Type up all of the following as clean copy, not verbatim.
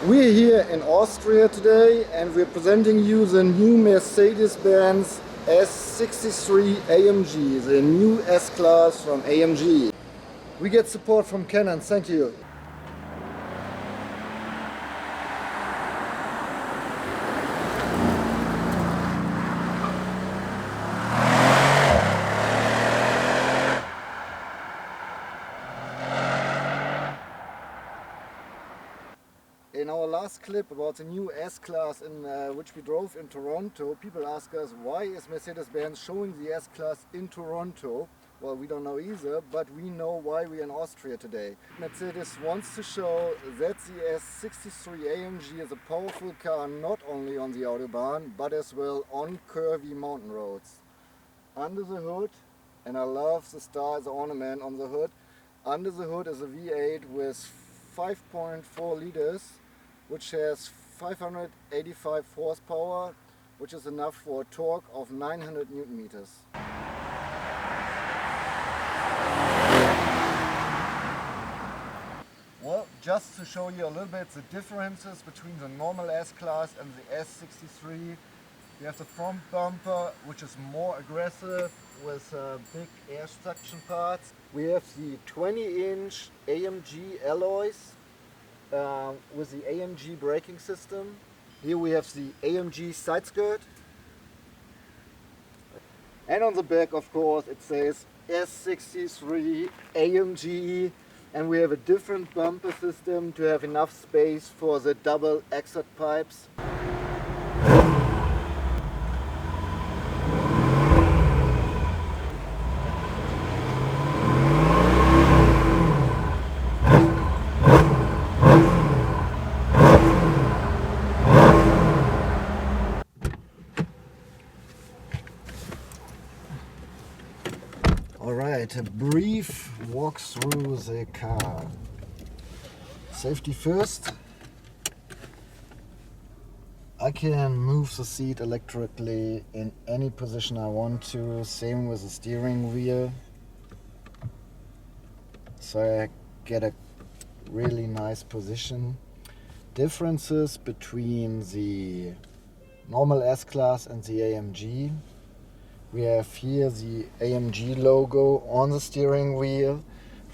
We're here in Austria today and we're presenting you the new Mercedes Benz S63 AMG, the new S-Class from AMG. We get support from Canon, thank you. In our last clip about the new S-Class in which we drove in Toronto, people ask us, why is Mercedes-Benz showing the S-Class in Toronto? Well, we don't know either, but we know why we're in Austria today. Mercedes wants to show that the S63 AMG is a powerful car not only on the Autobahn, but as well on curvy mountain roads. Under the hood, and I love the star, the ornament on the hood, under the hood is a V8 with 5.4 liters, which has 585 horsepower, which is enough for a torque of 900 Newton meters. Well, just to show you a little bit the differences between the normal S-Class and the S63, we have the front bumper, which is more aggressive with big air suction parts. We have the 20-inch AMG alloys with the AMG braking system. Here we have the AMG side skirt. And on the back, of course, it says S63 AMG. And we have a different bumper system to have enough space for the double exhaust pipes. Alright, a brief walk through the car. Safety first. I can move the seat electrically in any position I want to, same with the steering wheel. So I get a really nice position. Differences between the normal S-Class and the AMG. We have here the AMG logo on the steering wheel.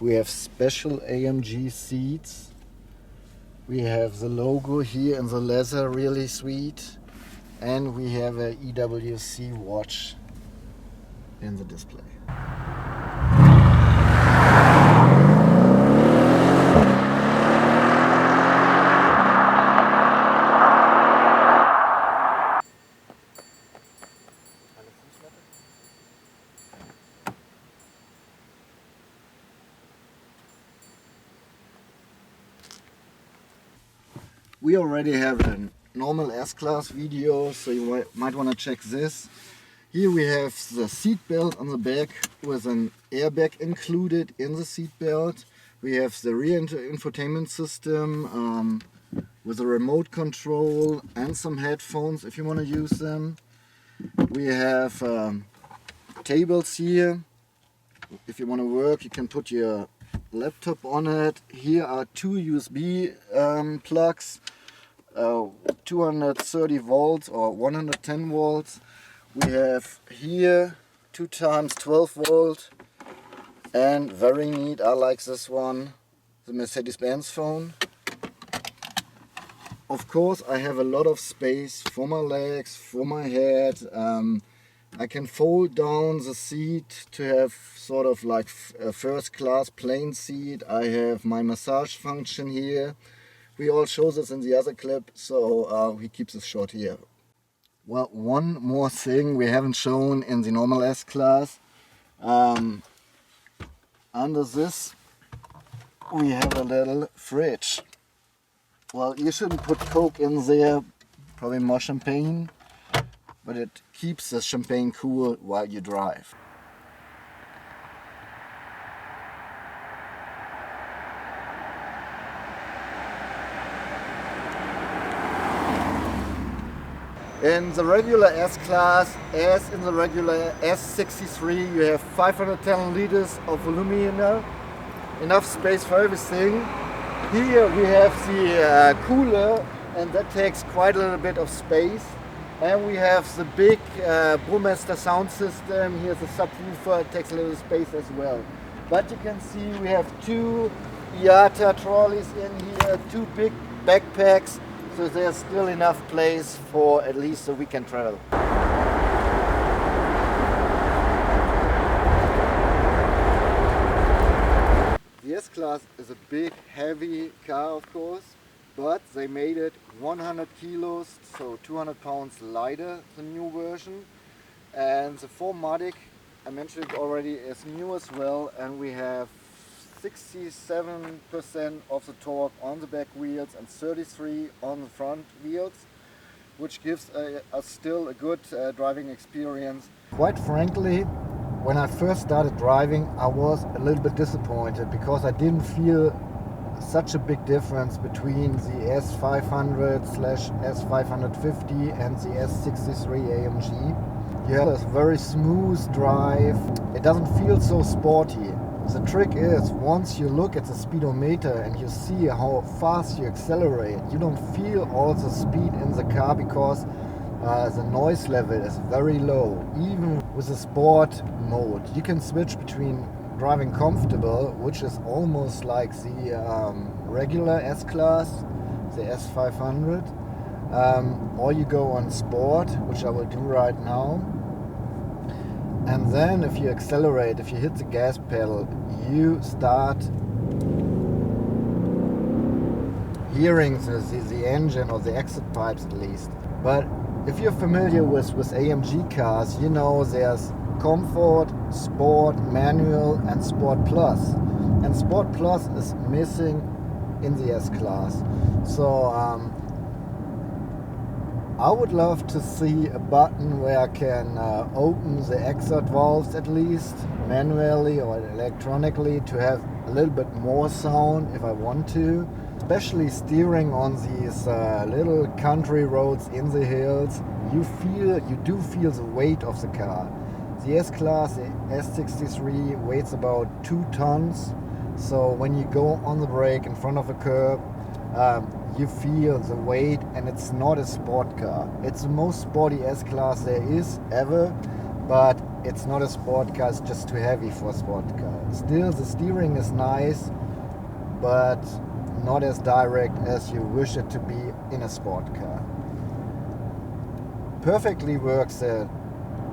We have special AMG seats. We have the logo here in the leather, really sweet. And we have a EWC watch in the display. We already have a normal S-Class video, so you might want to check this. Here we have the seat belt on the back with an airbag included in the seat belt. We have the rear infotainment system with a remote control and some headphones if you want to use them. We have tables here. If you want to work, you can put your laptop on it. Here are two USB plugs, 230 volts or 110 volts. We have here 2 times 12 volt, and very neat, I like this one, the Mercedes-Benz phone. Of course, I have a lot of space for my legs, for my head. I can fold down the seat to have sort of like a first class plain seat. I have my massage function here. We all show this in the other clip, so we keep this short here. Well, one more thing we haven't shown in the normal S-Class. Under this we have a little fridge. Well, you shouldn't put Coke in there, probably more champagne, but it keeps the champagne cool while you drive. In the regular S-Class, as in the regular S63, you have 510 liters of volume, enough space for everything. Here we have the cooler, and that takes quite a little bit of space. And we have the big Burmester sound system. Here's a subwoofer, it takes a little space as well. But you can see we have two IATA trolleys in here, two big backpacks, so there's still enough place for at least a weekend travel. The S-Class is a big, heavy car, of course, but they made it 100 kilos, so 200 pounds lighter, the new version. And the 4MATIC, I mentioned it already, is new as well, and we have 67% of the torque on the back wheels and 33% on the front wheels, which gives us still a good driving experience. Quite frankly, when I first started driving, I was a little bit disappointed because I didn't feel such a big difference between the S500/S550 and the S63 AMG. You have a very smooth drive. It doesn't feel so sporty. The trick is, once you look at the speedometer and you see how fast you accelerate, you don't feel all the speed in the car because the noise level is very low. Even with the sport mode, you can switch between driving comfortable, which is almost like the regular S-Class, the S500, or you go on sport, which I will do right now. And then if you accelerate, if you hit the gas pedal, you start hearing the engine or the exit pipes at least. But if you're familiar with AMG cars, you know there's Comfort, Sport, Manual and Sport Plus. And Sport Plus is missing in the S-Class. So I would love to see a button where I can open the exit valves at least manually or electronically to have a little bit more sound if I want to. Especially steering on these little country roads in the hills, you do feel the weight of the car. The S-Class, the S63, weighs about 2 tons. So when you go on the brake in front of a curb, you feel the weight, and it's not a sport car. It's the most sporty S-Class there is ever, but it's not a sport car, it's just too heavy for a sport car. Still, the steering is nice, but not as direct as you wish it to be in a sport car. Perfectly works the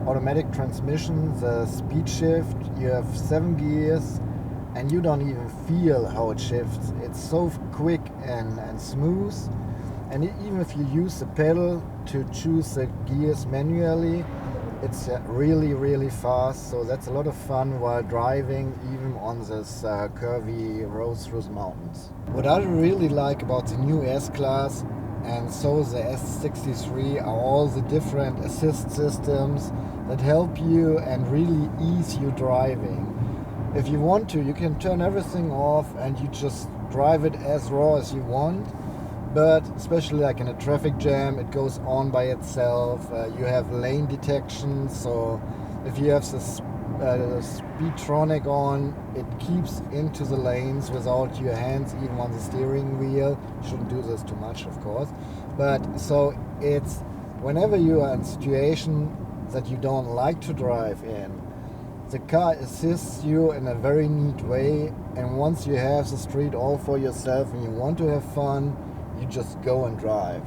automatic transmission, the speed shift. You have 7 gears and you don't even feel how it shifts. It's so quick and smooth. And even if you use the pedal to choose the gears manually, it's really fast. So that's a lot of fun while driving, even on this curvy roads through the mountains. What I really like about the new S-Class, and so the S63, are all the different assist systems that help you and really ease you driving. If you want to, you can turn everything off and you just drive it as raw as you want. But especially like in a traffic jam, it goes on by itself. You have lane detection, so if you have the Speedtronic on, it keeps into the lanes without your hands even on the steering wheel. You shouldn't do this too much, of course. But so it's whenever you are in a situation that you don't like to drive in, the car assists you in a very neat way. And once you have the street all for yourself and you want to have fun, you just go and drive.